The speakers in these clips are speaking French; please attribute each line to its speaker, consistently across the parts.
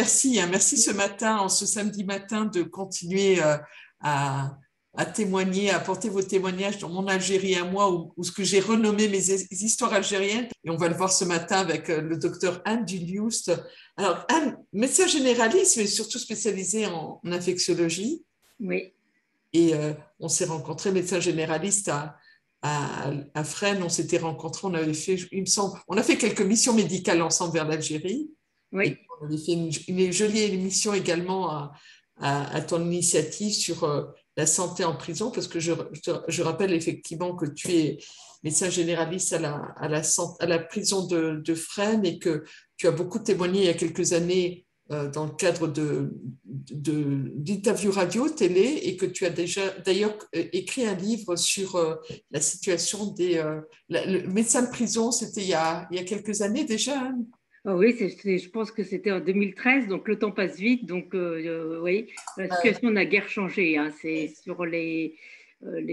Speaker 1: merci, hein, merci ce matin, en ce samedi matin, de continuer à témoigner, à apporter vos témoignages dans mon Algérie à moi, ou ce que j'ai renommé mes histoires algériennes. Et on va le voir ce matin avec le docteur Anne Dulioust. Alors, Anne, médecin généraliste, mais surtout spécialisée en infectiologie.
Speaker 2: Oui,
Speaker 1: Et on s'est rencontrés, médecin généraliste à Fresnes. On s'était rencontrés, on avait fait, il me semble, on a fait quelques missions médicales ensemble vers l'Algérie. Et
Speaker 2: oui.
Speaker 1: on avait fait une jolie émission également à ton initiative sur la santé en prison, parce que je rappelle effectivement que tu es médecin généraliste à la prison de Fresnes et que tu as beaucoup témoigné il y a quelques années dans le cadre d'interviews radio, télé, et que tu as déjà d'ailleurs écrit un livre sur la situation le médecin de prison, c'était il y a quelques années déjà, hein.
Speaker 2: Ah oui, je pense que c'était en 2013, donc le temps passe vite. Donc, oui, la situation n'a guère changé, hein. C'est sur les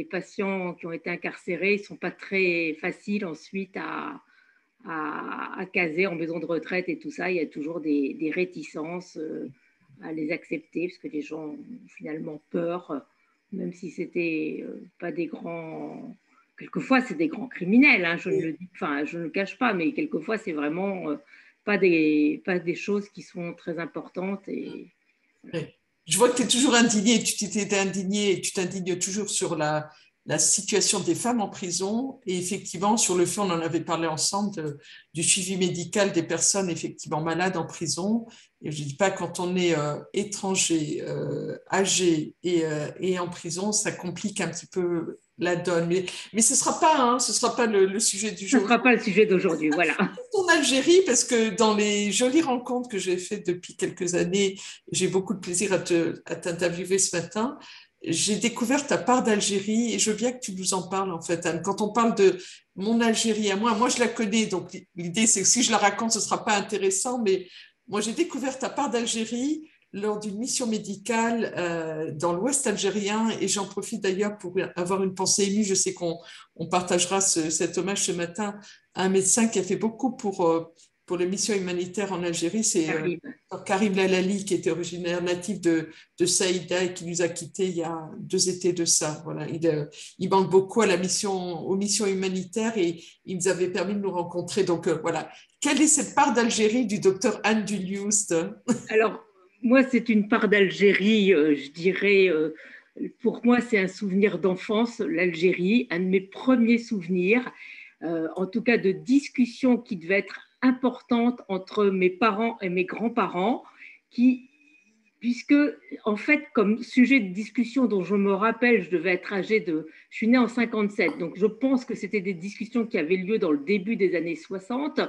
Speaker 2: patients qui ont été incarcérés, ils ne sont pas très faciles ensuite à caser en maison de retraite et tout ça. Il y a toujours des réticences à les accepter parce que les gens ont finalement peur, même si c'était pas des grands. Quelquefois, c'est des grands criminels, hein, je ne le dis, enfin, je ne le cache pas, mais quelquefois, c'est vraiment pas des choses qui sont très importantes. Et voilà.
Speaker 1: Ouais. Je vois que tu es toujours indigné, tu t'étais indigné et tu t'indignes toujours sur la situation des femmes en prison. Et effectivement, sur le fond, on en avait parlé ensemble du suivi médical des personnes effectivement malades en prison. Et je ne dis pas quand on est étranger, âgé et en prison, ça complique un petit peu la donne. Mais ce sera pas le sujet du
Speaker 2: Ça ne
Speaker 1: jour
Speaker 2: sera pas le sujet d'aujourd'hui, voilà.
Speaker 1: en Algérie, parce que dans les jolies rencontres que j'ai faites depuis quelques années, j'ai beaucoup de plaisir à t'interviewer ce matin. J'ai découvert ta part d'Algérie et je veux bien que tu nous en parles en fait, Anne. Quand on parle de mon Algérie à moi je la connais, donc l'idée c'est que si je la raconte, ce ne sera pas intéressant, mais moi j'ai découvert ta part d'Algérie lors d'une mission médicale dans l'Ouest algérien et j'en profite d'ailleurs pour avoir une pensée émue. Je sais qu'on partagera cet hommage ce matin un médecin qui a fait beaucoup pour les missions humanitaires en Algérie, c'est
Speaker 2: J'arrive.
Speaker 1: Karim Lalali, qui était originaire natif de Saïda et qui nous a quittés il y a 2 étés de ça. Voilà, il manque beaucoup à aux missions humanitaires et il nous avait permis de nous rencontrer. Donc voilà, quelle est cette part d'Algérie du docteur Anne Dulioust?
Speaker 2: Alors, moi, c'est une part d'Algérie, je dirais, pour moi, c'est un souvenir d'enfance, l'Algérie, un de mes premiers souvenirs, en tout cas de discussions qui devaient être importantes entre mes parents et mes grands-parents, qui, puisque, en fait, comme sujet de discussion dont je me rappelle, je suis née en 57, donc je pense que c'était des discussions qui avaient lieu dans le début des années 60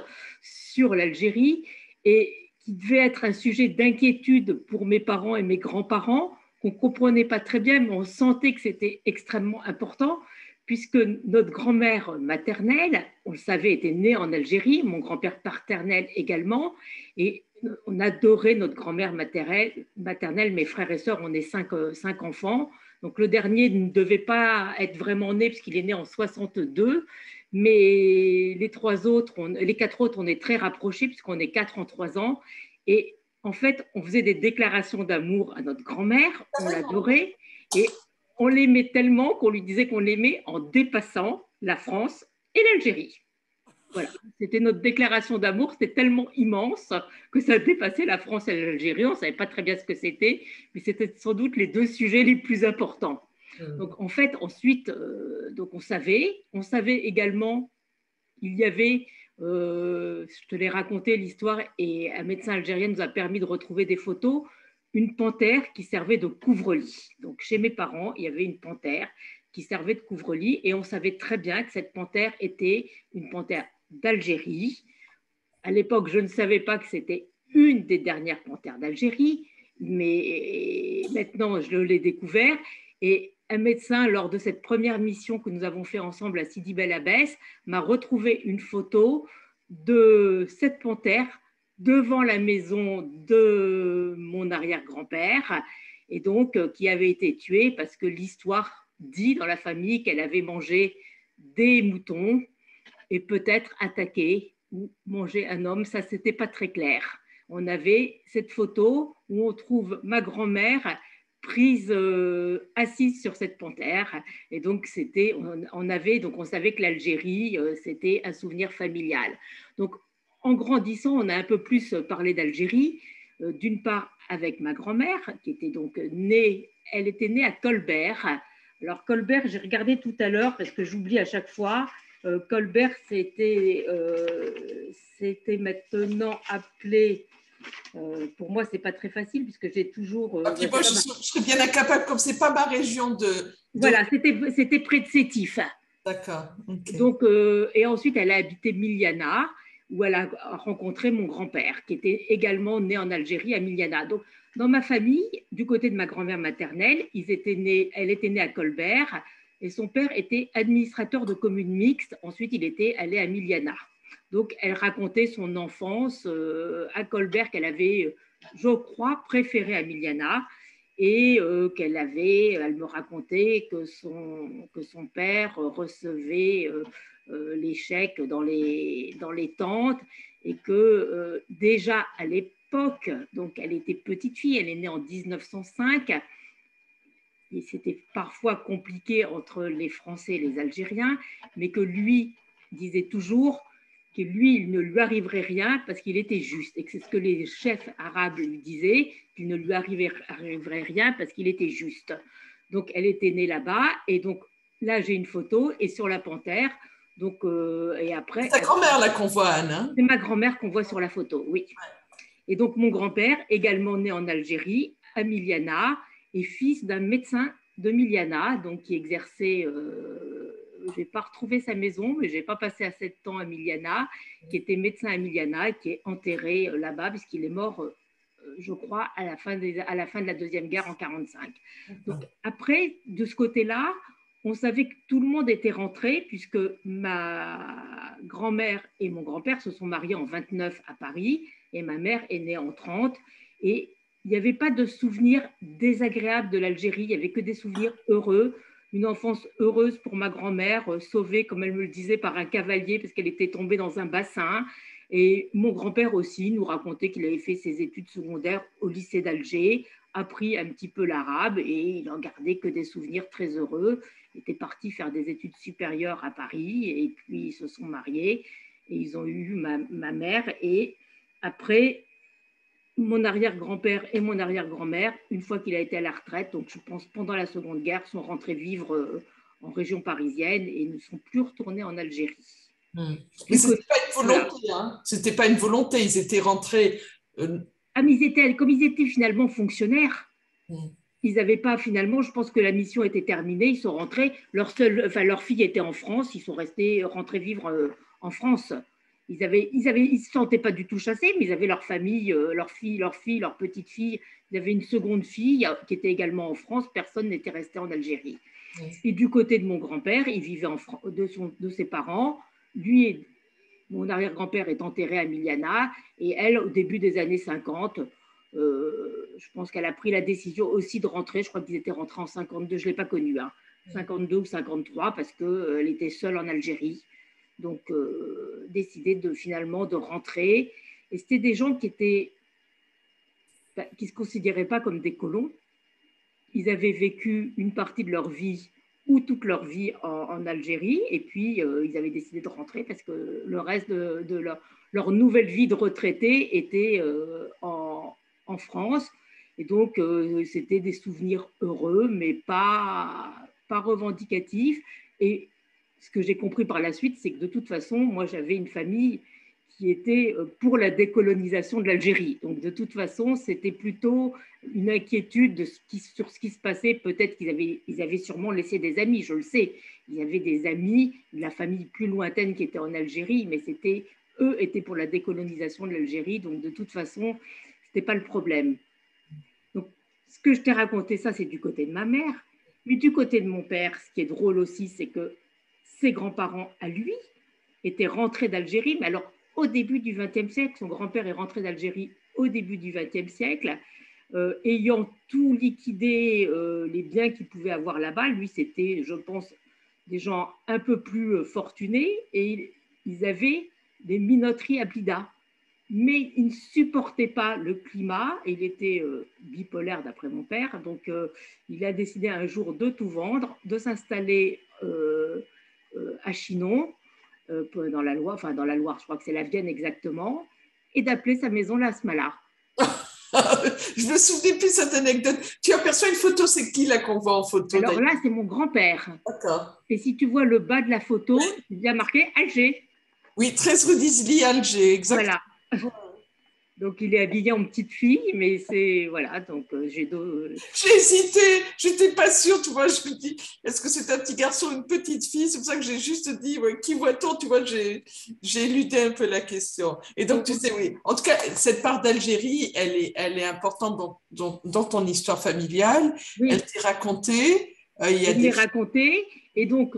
Speaker 2: sur l'Algérie, et qui devait être un sujet d'inquiétude pour mes parents et mes grands-parents, qu'on ne comprenait pas très bien, mais on sentait que c'était extrêmement important, puisque notre grand-mère maternelle, on le savait, était née en Algérie, mon grand-père paternel également, et on adorait notre grand-mère maternelle. Mes frères et sœurs, on est cinq enfants, donc le dernier ne devait pas être vraiment né, puisqu'il est né en 62, mais les 4 autres, on est très rapprochés puisqu'on est 4 en 3 ans. Et en fait, on faisait des déclarations d'amour à notre grand-mère, on l'adorait et on l'aimait tellement qu'on lui disait qu'on l'aimait en dépassant la France et l'Algérie. Voilà, c'était notre déclaration d'amour, c'était tellement immense que ça dépassait la France et l'Algérie. On ne savait pas très bien ce que c'était, mais c'était sans doute les 2 sujets les plus importants. Donc en fait, ensuite, donc on savait également, il y avait, je te l'ai raconté l'histoire, et un médecin algérien nous a permis de retrouver des photos, une panthère qui servait de couvre-lit. Donc chez mes parents, il y avait une panthère qui servait de couvre-lit, et on savait très bien que cette panthère était une panthère d'Algérie. À l'époque, je ne savais pas que c'était une des dernières panthères d'Algérie, mais maintenant, je l'ai découvert. Et un médecin, lors de cette première mission que nous avons fait ensemble à Sidi Bel Abbès, m'a retrouvé une photo de cette panthère devant la maison de mon arrière-grand-père, et donc qui avait été tuée parce que l'histoire dit dans la famille qu'elle avait mangé des moutons et peut-être attaqué ou manger un homme, ça c'était pas très clair. on avait cette photo où on trouve ma grand-mère prise assise sur cette panthère. Et donc, on savait que l'Algérie, c'était un souvenir familial. Donc, en grandissant, on a un peu plus parlé d'Algérie, d'une part avec ma grand-mère, qui était donc née, elle était née à Colbert. Alors, Colbert, j'ai regardé tout à l'heure parce que j'oublie à chaque fois. Colbert, c'était maintenant appelé. Pour moi, c'est pas très facile puisque j'ai toujours.
Speaker 1: Puis moi, je serais bien incapable, comme c'est pas ma région de...
Speaker 2: Voilà, c'était près de Sétif.
Speaker 1: D'accord. Okay.
Speaker 2: Donc, et ensuite, elle a habité Miliana, où elle a rencontré mon grand-père, qui était également né en Algérie, à Miliana. Donc, dans ma famille, du côté de ma grand-mère maternelle, elle était née à Colbert, et son père était administrateur de commune mixte. Ensuite, il était allé à Miliana. Donc, elle racontait son enfance à Colbert, qu'elle avait, je crois, préférée à Miliana, et elle me racontait que son père recevait les chèques dans les tentes, et que déjà à l'époque, donc elle était petite fille, elle est née en 1905, et c'était parfois compliqué entre les Français et les Algériens, mais que lui disait toujours que lui, il ne lui arriverait rien parce qu'il était juste, et que c'est ce que les chefs arabes lui disaient, qu'il ne lui arriverait rien parce qu'il était juste. Donc, elle était née là-bas, et donc là, j'ai une photo, et sur la panthère, donc, et après...
Speaker 1: C'est ta grand-mère là qu'on voit, Anne, hein?
Speaker 2: C'est ma grand-mère qu'on voit sur la photo, oui. Et donc, mon grand-père, également né en Algérie, à Miliana, et fils d'un médecin de Miliana, donc qui exerçait, je n'ai pas retrouvé sa maison, mais je n'ai pas passé assez de temps à Miliana, qui était médecin à Miliana, qui est enterré là-bas, puisqu'il est mort, je crois, à la fin de la Deuxième Guerre en 1945. Donc, après, de ce côté-là, on savait que tout le monde était rentré, puisque ma grand-mère et mon grand-père se sont mariés en 29 à Paris, et ma mère est née en 30, et il n'y avait pas de souvenirs désagréables de l'Algérie, il n'y avait que des souvenirs heureux, une enfance heureuse pour ma grand-mère, sauvée, comme elle me le disait, par un cavalier parce qu'elle était tombée dans un bassin. Et mon grand-père aussi nous racontait qu'il avait fait ses études secondaires au lycée d'Alger, appris un petit peu l'arabe, et il n'en gardait que des souvenirs très heureux. Il était parti faire des études supérieures à Paris, et puis ils se sont mariés, et ils ont eu ma mère, et après, mon arrière-grand-père et mon arrière-grand-mère, une fois qu'il a été à la retraite, donc je pense pendant la Seconde Guerre, sont rentrés vivre en région parisienne et ne sont plus retournés en Algérie.
Speaker 1: Mais ce n'était pas une volonté, voilà. Hein. C'était pas une volonté, ils étaient rentrés...
Speaker 2: Ah, mais comme ils étaient finalement fonctionnaires, ils n'avaient pas finalement, je pense que la mission était terminée, ils sont rentrés, leur fille était en France, ils sont rentrés vivre en France. Ils ne se sentaient pas du tout chassés, mais ils avaient leur famille, leur fille, leur petite fille. Ils avaient une seconde fille qui était également en France. Personne n'était resté en Algérie. Et du côté de mon grand-père, il vivait de ses parents. Lui, mon arrière-grand-père est enterré à Miliana. Et elle, au début des années 50, je pense qu'elle a pris la décision aussi de rentrer. Je crois qu'ils étaient rentrés en 52. Je ne l'ai pas connue, hein, 52 ou 53, parce qu'elle était seule en Algérie. Donc, décidé finalement de rentrer. Et c'était des gens qui se considéraient pas comme des colons. Ils avaient vécu une partie de leur vie ou toute leur vie en Algérie, et puis ils avaient décidé de rentrer parce que le reste de leur nouvelle vie de retraité était en France. Et donc, c'était des souvenirs heureux, mais pas revendicatifs. Et ce que j'ai compris par la suite, c'est que de toute façon, moi, j'avais une famille qui était pour la décolonisation de l'Algérie. Donc, de toute façon, c'était plutôt une inquiétude sur ce qui se passait. Peut-être qu'ils avaient sûrement laissé des amis, je le sais. Il y avait des amis de la famille plus lointaine qui étaient en Algérie, mais eux étaient pour la décolonisation de l'Algérie. Donc, de toute façon, ce n'était pas le problème. Donc, ce que je t'ai raconté, ça, c'est du côté de ma mère. Mais du côté de mon père, ce qui est drôle aussi, c'est que ses grands-parents, à lui, étaient rentrés d'Algérie, mais alors au début du XXe siècle, son grand-père est rentré d'Algérie au début du XXe siècle, ayant tout liquidé les biens qu'il pouvait avoir là-bas. Lui, c'était, je pense, des gens un peu plus fortunés, et ils avaient des minoteries à Blida. mais il ne supportait pas le climat. Il était bipolaire d'après mon père, donc il a décidé un jour de tout vendre, de s'installer à Chinon, dans la Loire, enfin dans la Loire, je crois que c'est la Vienne exactement, et d'appeler sa maison la Smala.
Speaker 1: Je me souvenais plus de cette anecdote. Tu aperçois une photo, c'est qui là qu'on voit en photo?
Speaker 2: Alors là, c'est mon grand-père.
Speaker 1: D'accord.
Speaker 2: Et si tu vois le bas de la photo, il y a marqué Alger.
Speaker 1: Oui, 13 rue d'Isly, Alger, exactement.
Speaker 2: Voilà. Donc, il est habillé en petite fille, mais c'est. Voilà, donc j'ai deux.
Speaker 1: J'ai hésité, j'étais pas sûre, tu vois, je me dis, est-ce que c'est un petit garçon ou une petite fille? C'est pour ça que j'ai juste dit, ouais, qui voit-on? Tu vois, j'ai éludé un peu la question. Et donc, tu sais, oui, en tout cas, cette part d'Algérie, elle est importante dans ton histoire familiale.
Speaker 2: Oui.
Speaker 1: Elle t'est racontée. Il y a
Speaker 2: elle m'est racontée. Et donc,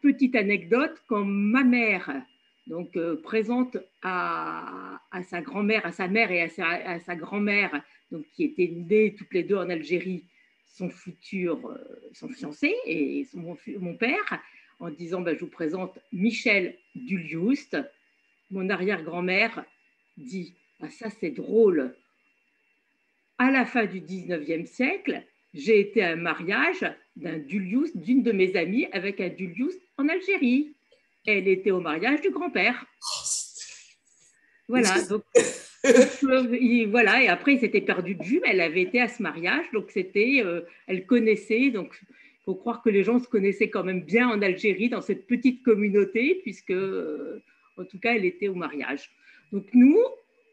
Speaker 2: petite anecdote, quand ma mère donc, présente à sa grand-mère, à sa mère et à sa grand-mère, donc, qui étaient nées toutes les deux en Algérie, son fiancé et mon père, en disant ben, je vous présente Michel Dulioust. Mon arrière-grand-mère dit ah, ça c'est drôle. À la fin du 19e siècle, j'ai été à un mariage d'une de mes amies avec un Dulioust en Algérie. Elle était au mariage du grand-père. Voilà, donc voilà, et après il s'était perdu de vue, mais elle avait été à ce mariage, donc elle connaissait, donc il faut croire que les gens se connaissaient quand même bien en Algérie, dans cette petite communauté, puisque en tout cas elle était au mariage. Donc nous,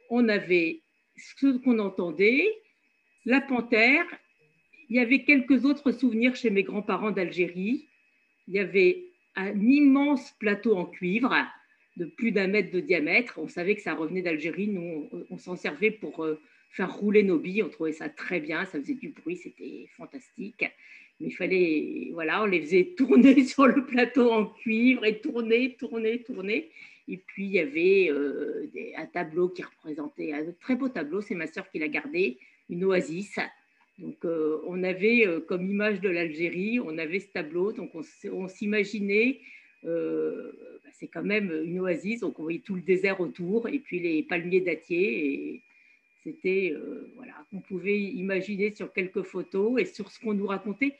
Speaker 2: on avait ce qu'on entendait, la panthère, il y avait quelques autres souvenirs chez mes grands-parents d'Algérie, il y avait un immense plateau en cuivre, de plus d'1 mètre de diamètre. On savait que ça revenait d'Algérie. Nous, on s'en servait pour faire rouler nos billes. On trouvait ça très bien. Ça faisait du bruit. C'était fantastique. Mais il fallait, voilà, on les faisait tourner sur le plateau en cuivre et tourner. Et puis, il y avait un tableau qui représentait, un très beau tableau. C'est ma sœur qui l'a gardé, une oasis. Donc, on avait comme image de l'Algérie, on avait ce tableau. Donc, on s'imaginait c'est quand même une oasis, donc on voyait tout le désert autour et puis les palmiers dattiers. Et c'était, voilà, on pouvait imaginer sur quelques photos et sur ce qu'on nous racontait.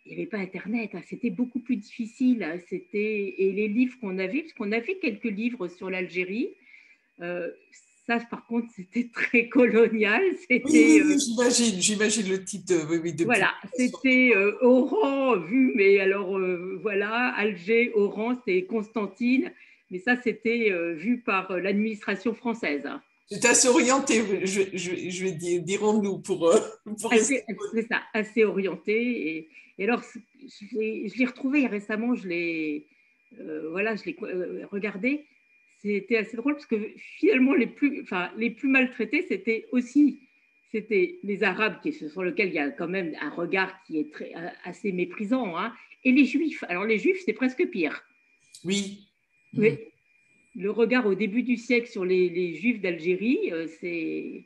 Speaker 2: Il n'y avait pas Internet, hein, c'était beaucoup plus difficile. Hein, et les livres qu'on avait, parce qu'on avait quelques livres sur l'Algérie, ça, par contre, c'était très colonial.
Speaker 1: Oui, j'imagine le type de
Speaker 2: voilà, c'était Oran vu, mais alors voilà, Alger, Oran, c'est Constantine, mais ça, c'était vu par l'administration française.
Speaker 1: J'étais assez orientée, je vais dire, dirons-nous, pour
Speaker 2: C'est ça, assez orienté. Et alors, je l'ai retrouvé récemment, je l'ai regardé. C'était assez drôle parce que finalement, les plus maltraités, c'était les Arabes, sur lesquels il y a quand même un regard qui est assez méprisant, hein, et les Juifs. Alors, les Juifs, c'est presque pire.
Speaker 1: Oui.
Speaker 2: Oui. Le regard au début du siècle sur les Juifs d'Algérie, c'est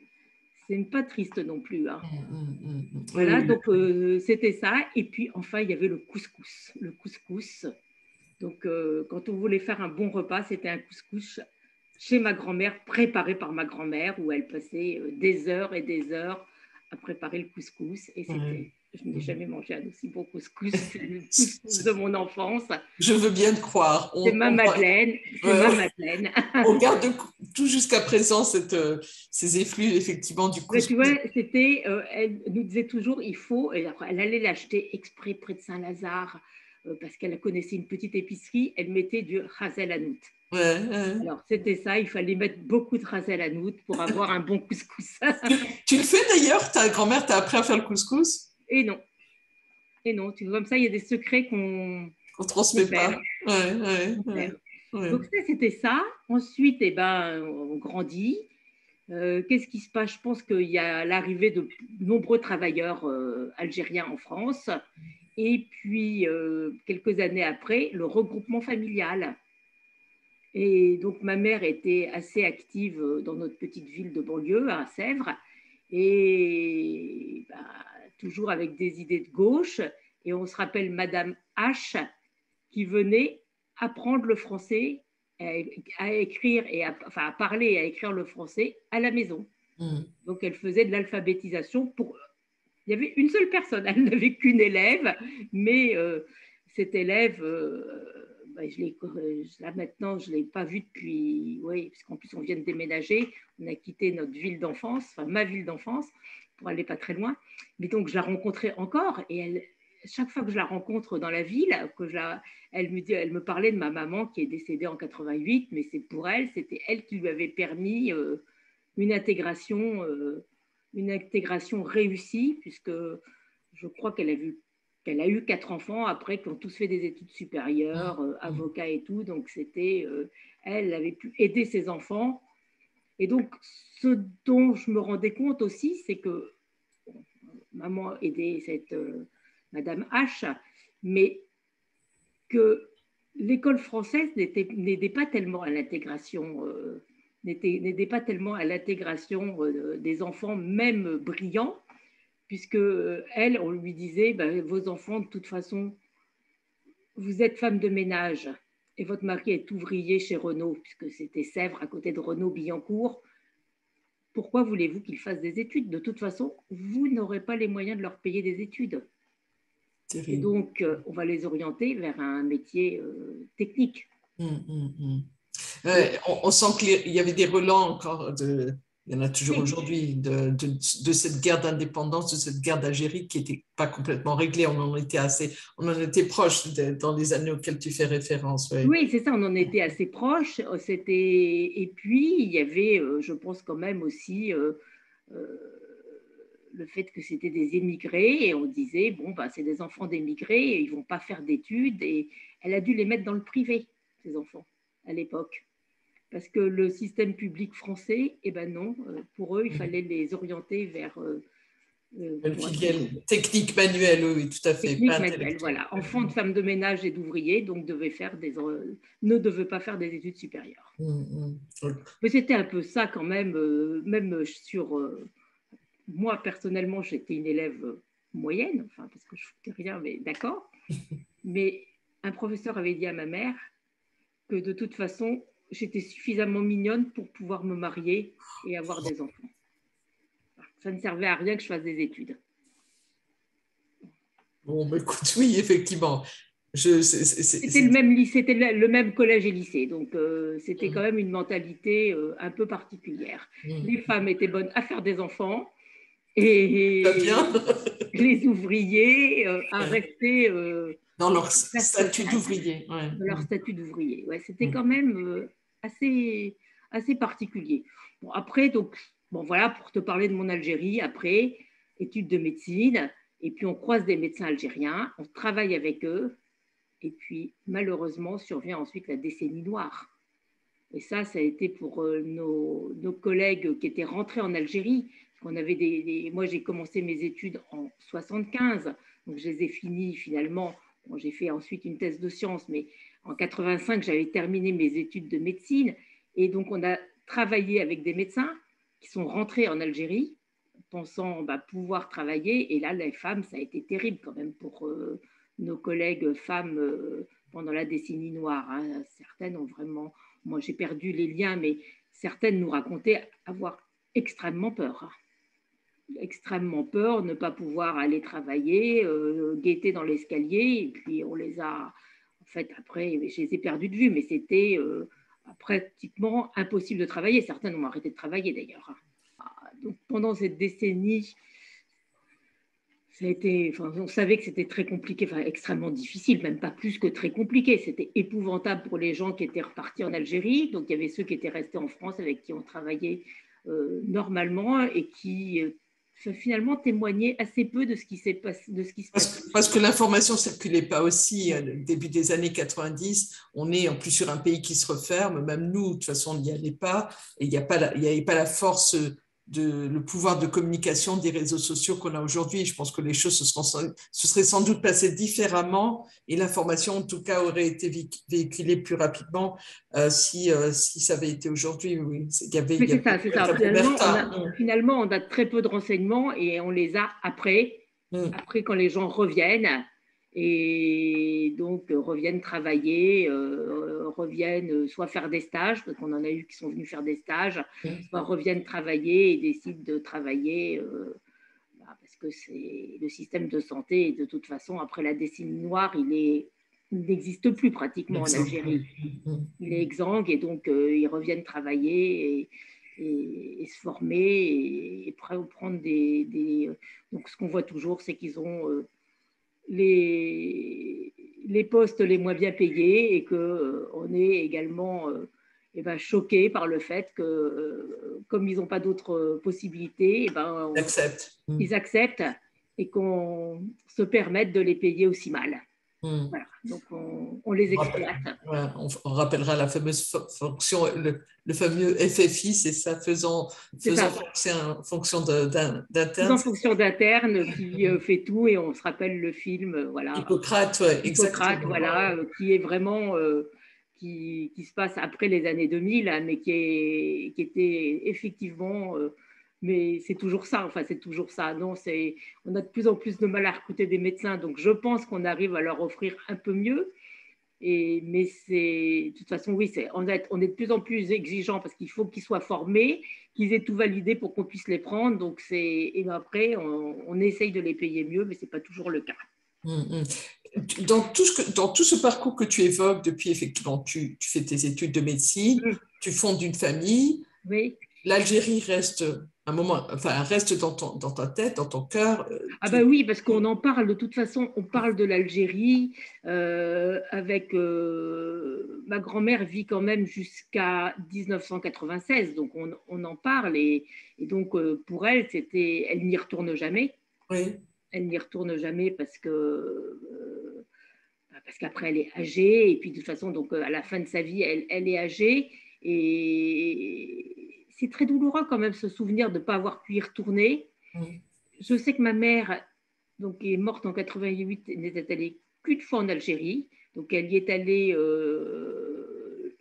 Speaker 2: pas triste non plus. Hein. Voilà, donc c'était ça. Et puis, enfin, il y avait le couscous. Le couscous. Donc, quand on voulait faire un bon repas, c'était un couscous chez ma grand-mère, préparé par ma grand-mère, où elle passait des heures et des heures à préparer le couscous. Et je n'ai jamais mangé un aussi bon couscous. C'est le couscous de mon enfance.
Speaker 1: Je veux bien te croire.
Speaker 2: C'est ma Madeleine. Ma Madeleine.
Speaker 1: On garde tout jusqu'à présent ces effluves, effectivement, du couscous.
Speaker 2: Tu vois, elle nous disait toujours, il faut, et elle allait l'acheter exprès près de Saint-Lazare, parce qu'elle connaissait une petite épicerie, elle mettait du Hazel Hanout. Alors, c'était ça, il fallait mettre beaucoup de Hazel Hanout pour avoir un bon couscous.
Speaker 1: Tu le fais d'ailleurs? Ta grand-mère t'a appris à faire le couscous?
Speaker 2: Et non. Tu vois, comme ça, il y a des secrets qu'on
Speaker 1: ne transmet pas.
Speaker 2: Donc, c'était ça. Ensuite, on grandit. Qu'est-ce qui se passe? Je pense qu'il y a l'arrivée de nombreux travailleurs algériens en France. Et puis, quelques années après, le regroupement familial. Et donc, ma mère était assez active dans notre petite ville de banlieue, à Sèvres, et toujours avec des idées de gauche. Et on se rappelle Madame H, qui venait apprendre le français à écrire à parler et à écrire le français à la maison. Donc, elle faisait de l'alphabétisation il y avait une seule personne, elle n'avait qu'une élève, mais cette élève, là maintenant, je ne l'ai pas vue depuis, oui, parce qu'en plus on vient de déménager, on a quitté notre ville d'enfance, enfin ma ville d'enfance, pour aller pas très loin, mais donc je la rencontrais encore, et chaque fois que je la rencontre dans la ville, elle me parlait de ma maman qui est décédée en 88, mais c'est pour elle, c'était elle qui lui avait permis une intégration réussie, puisque je crois qu'elle a eu 4 enfants après qui ont tous fait des études supérieures, avocats et tout, donc elle avait pu aider ses enfants. Et donc, ce dont je me rendais compte aussi, c'est que maman aidait cette Madame H, mais que l'école française n'aidait pas tellement à l'intégration n'aidait pas tellement à l'intégration des enfants, même brillants, puisque elle, on lui disait, vos enfants, de toute façon, vous êtes femme de ménage et votre mari est ouvrier chez Renault, puisque c'était Sèvres, à côté de Renault-Billancourt. Pourquoi voulez-vous qu'ils fassent des études? De toute façon, vous n'aurez pas les moyens de leur payer des études. Et donc, on va les orienter vers un métier technique.
Speaker 1: On sent qu'il y avait des relents encore, il y en a toujours aujourd'hui, de cette guerre d'indépendance, de cette guerre d'Algérie qui n'était pas complètement réglée. On en était proche dans les années auxquelles tu fais référence.
Speaker 2: Oui, c'est ça, on en était assez proche. Et puis, il y avait, je pense quand même aussi, le fait que c'était des émigrés, et on disait, bon, c'est des enfants d'émigrés, et ils ne vont pas faire d'études, et elle a dû les mettre dans le privé, ces enfants, à l'époque. Parce que le système public français, non, pour eux, il fallait les orienter vers…
Speaker 1: une filière technique manuelle, oui, tout à fait.
Speaker 2: Technique manuelle, voilà. Enfants de femmes de ménage et d'ouvriers, donc ne devaient pas faire des études supérieures. Mais c'était un peu ça quand même, même sur… moi, personnellement, j'étais une élève moyenne, enfin, parce que je ne foutais rien, mais d'accord. Mais un professeur avait dit à ma mère que de toute façon, j'étais suffisamment mignonne pour pouvoir me marier et avoir des enfants. Ça ne servait à rien que je fasse des études.
Speaker 1: Bon, écoute, oui, effectivement.
Speaker 2: C'était le même collège et lycée, donc c'était quand même une mentalité un peu particulière. Les femmes étaient bonnes à faire des enfants et les ouvriers à rester…
Speaker 1: dans leur statut d'ouvrier.
Speaker 2: Dans leur statut d'ouvrier. Ouais, c'était quand même assez particulier. Bon, après, voilà, pour te parler de mon Algérie, après, études de médecine, et puis on croise des médecins algériens, on travaille avec eux, et puis malheureusement survient ensuite la décennie noire. Et ça a été pour nos collègues qui étaient rentrés en Algérie. On avait moi, j'ai commencé mes études en 75, donc je les ai finies finalement. Bon, j'ai fait ensuite une thèse de sciences, mais en 85, j'avais terminé mes études de médecine. Et donc, on a travaillé avec des médecins qui sont rentrés en Algérie, pensant pouvoir travailler. Et là, les femmes, ça a été terrible quand même pour nos collègues femmes pendant la décennie noire. Hein. Certaines ont vraiment… Moi, j'ai perdu les liens, mais certaines nous racontaient avoir extrêmement peur. Extrêmement peur, ne pas pouvoir aller travailler, guetter dans l'escalier, et puis on les a… En fait, après, je les ai perdus de vue, mais c'était pratiquement impossible de travailler. Certaines ont arrêté de travailler, d'ailleurs. Donc, pendant cette décennie… on savait que c'était très compliqué, extrêmement difficile, même pas plus que très compliqué. C'était épouvantable pour les gens qui étaient repartis en Algérie. Donc, il y avait ceux qui étaient restés en France avec qui on travaillait normalement et qui finalement témoignaient assez peu de ce qui s'est passé.
Speaker 1: Parce que l'information ne circulait pas aussi. Début des années 90, on est en plus sur un pays qui se referme. Même nous, de toute façon, on n'y allait pas. Et il n'y avait pas la force… le pouvoir de communication des réseaux sociaux qu'on a aujourd'hui. Je pense que les choses se seraient sans doute passées différemment et l'information, en tout cas, aurait été véhiculée plus rapidement si ça avait été aujourd'hui. Oui.
Speaker 2: C'est ça. Finalement, on a très peu de renseignements et on les a après quand les gens reviennent. et donc reviennent travailler, reviennent soit faire des stages, parce qu'on en a eu qui sont venus faire des stages, soit reviennent travailler et décident de travailler parce que c'est le système de santé, et de toute façon, après la décennie noire, il n'existe plus pratiquement en Algérie. Il est exsangue, et donc ils reviennent travailler et se former et prendre donc ce qu'on voit toujours, c'est qu'ils ont les postes les moins bien payés, et qu'on est également choqué par le fait que comme ils n'ont pas d'autres possibilités, ils acceptent et qu'on se permette de les payer aussi mal. Voilà. Donc on les exploite.
Speaker 1: On rappellera la fameuse fonction, le fameux FFI, c'est ça, faisant fonction d'interne.
Speaker 2: En fonction d'interne qui fait tout, et on se rappelle le film, voilà.
Speaker 1: Hippocrate,
Speaker 2: Hippocrate, voilà, qui est vraiment qui se passe après les années 2000, hein, mais qui était effectivement mais c'est toujours ça, enfin c'est toujours ça. Non, on a de plus en plus de mal à recruter des médecins, donc je pense qu'on arrive à leur offrir un peu mieux. Mais de toute façon, oui, on est de plus en plus exigeant, parce qu'il faut qu'ils soient formés, qu'ils aient tout validé pour qu'on puisse les prendre. Donc et après, on essaye de les payer mieux, mais ce n'est pas toujours le cas.
Speaker 1: Dans tout ce parcours que tu évoques, depuis effectivement, tu fais tes études de médecine, tu fondes une famille.
Speaker 2: Oui.
Speaker 1: L'Algérie reste un moment, reste dans ta tête, dans ton cœur.
Speaker 2: Oui, parce qu'on en parle de toute façon. On parle de l'Algérie avec ma grand-mère vit quand même jusqu'à 1996, donc on en parle, et donc pour elle, elle n'y retourne jamais.
Speaker 1: Oui.
Speaker 2: Elle n'y retourne jamais parce qu'après elle est âgée, et puis de toute façon, donc à la fin de sa vie, elle est âgée, et c'est très douloureux quand même, ce souvenir de ne pas avoir pu y retourner. Je sais que ma mère, donc, est morte en 88, n'était allée qu'une fois en Algérie, donc elle y est allée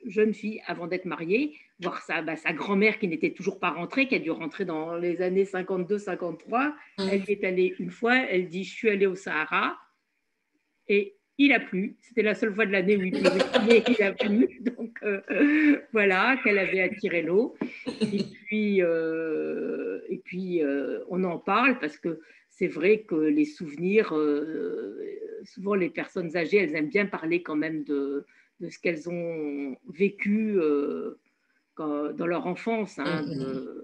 Speaker 2: jeune fille avant d'être mariée, voir sa grand-mère qui n'était toujours pas rentrée, qui a dû rentrer dans les années 52-53. Elle y est allée une fois, elle dit « je suis allée au Sahara » et il a plu. C'était la seule fois de l'année où il pleuvait, il a plu. Donc voilà, qu'elle avait attiré l'eau. Et puis on en parle, parce que c'est vrai que les souvenirs, souvent les personnes âgées, elles aiment bien parler quand même de ce qu'elles ont vécu dans leur enfance, hein,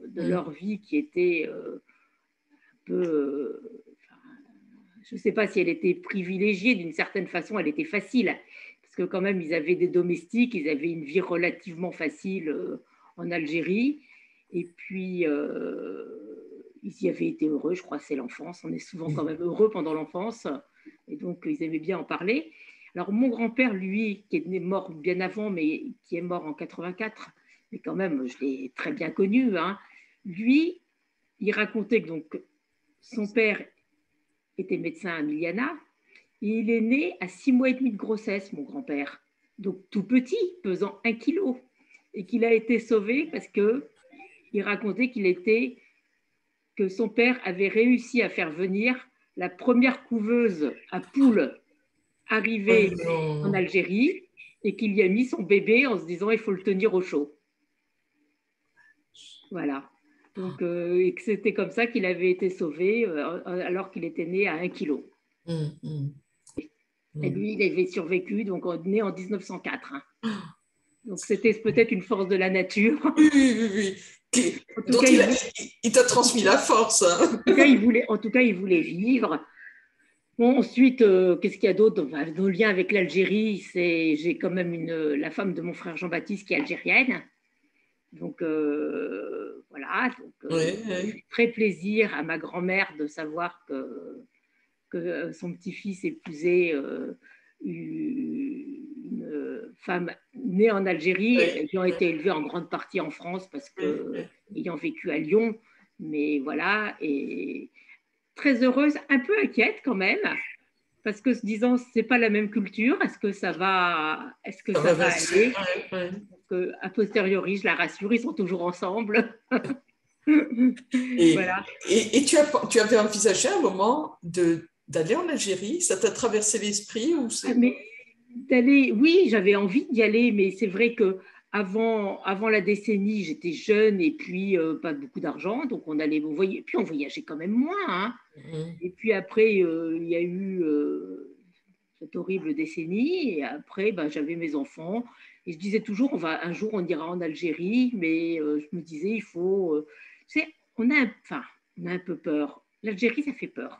Speaker 2: de leur vie qui était un peu... je ne sais pas si elle était privilégiée, d'une certaine façon, elle était facile, parce que quand même, ils avaient des domestiques, ils avaient une vie relativement facile en Algérie, et puis ils y avaient été heureux, je crois, c'est l'enfance, on est souvent quand même heureux pendant l'enfance, et donc ils aimaient bien en parler. Alors mon grand-père, lui, qui est mort bien avant, mais qui est mort en 84, mais quand même, je l'ai très bien connu, hein, lui, il racontait que donc, son père était médecin à Miliana, et il est né à 6 mois et demi de grossesse, mon grand-père, donc tout petit, pesant 1 kilo, et qu'il a été sauvé parce qu'il racontait que son père avait réussi à faire venir la première couveuse à poules arrivée en Algérie, et qu'il y a mis son bébé en se disant il faut le tenir au chaud. Voilà. Donc, et que c'était comme ça qu'il avait été sauvé alors qu'il était né à 1 kilo. Et lui, il avait survécu, donc né en 1904. Hein. Donc c'était peut-être une force de la nature.
Speaker 1: Oui. Donc il t'a transmis la force. Hein.
Speaker 2: En tout cas, il voulait vivre. Bon, ensuite, qu'est-ce qu'il y a d'autre dans le lien avec l'Algérie? J'ai quand même la femme de mon frère Jean-Baptiste qui est algérienne. Donc voilà, ça fait très plaisir à ma grand-mère de savoir que son petit-fils épousait une femme née en Algérie, ayant été élevée en grande partie en France, parce qu'ayant vécu à Lyon, mais voilà, et très heureuse, un peu inquiète quand même, parce que se disant c'est pas la même culture, est-ce que ça va aller? Donc, a posteriori, je la rassure, ils sont toujours ensemble.
Speaker 1: Voilà. Et tu avais envisagé un moment de d'aller en Algérie? Ça t'a traversé l'esprit ou c'est...
Speaker 2: Mais oui, j'avais envie d'y aller, mais c'est vrai que avant la décennie, j'étais jeune et puis pas beaucoup d'argent, donc on allait puis on voyageait quand même moins, hein.
Speaker 1: Mhm.
Speaker 2: Et puis après, il y a eu cette horrible décennie, et après, ben, j'avais mes enfants, et je disais toujours, un jour, on ira en Algérie, mais je me disais, il faut, tu sais, on a un peu peur. L'Algérie, ça fait peur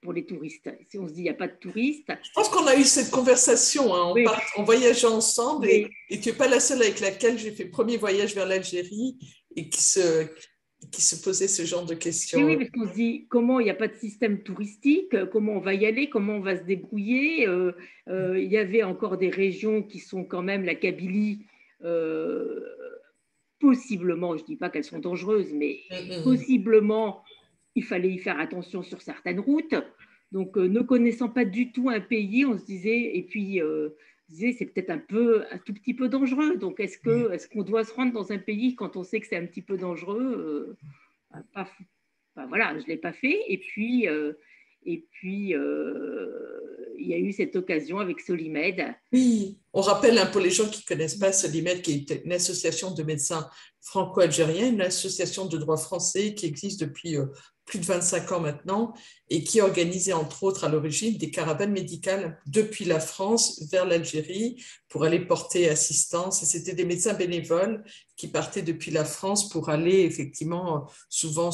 Speaker 2: pour les touristes. Si on se dit, il n'y a pas de touristes,
Speaker 1: Je pense qu'on a eu cette conversation, hein,
Speaker 2: oui,
Speaker 1: en voyageant ensemble
Speaker 2: oui,
Speaker 1: et tu n'es pas la seule avec laquelle j'ai fait le premier voyage vers l'Algérie et qui se posait ce genre de
Speaker 2: oui, oui,
Speaker 1: questions.
Speaker 2: parce qu'on se dit, comment il n'y a pas de système touristique, comment on va y aller, comment on va se débrouiller. Il y avait encore des régions qui sont quand même la Kabylie, euh, possiblement, je ne dis pas qu'elles sont dangereuses, mais
Speaker 1: Mhm.
Speaker 2: possiblement, il fallait y faire attention sur certaines routes. Donc, ne connaissant pas du tout un pays, on se disait, et puis, c'est peut-être un tout petit peu dangereux. Donc, est-ce qu'on doit se rendre dans un pays quand on sait que c'est un petit peu dangereux? Pas, enfin, voilà, je ne l'ai pas fait. Il y a eu cette occasion avec Solimed.
Speaker 1: Oui, on rappelle pour les gens qui ne connaissent pas Solimed, qui est une association de médecins franco-algériens, une association de droit français qui existe depuis plus de 25 ans maintenant et qui organisait entre autres à l'origine des caravanes médicales depuis la France vers l'Algérie pour aller porter assistance. Et c'était des médecins bénévoles qui partaient depuis la France pour aller effectivement, souvent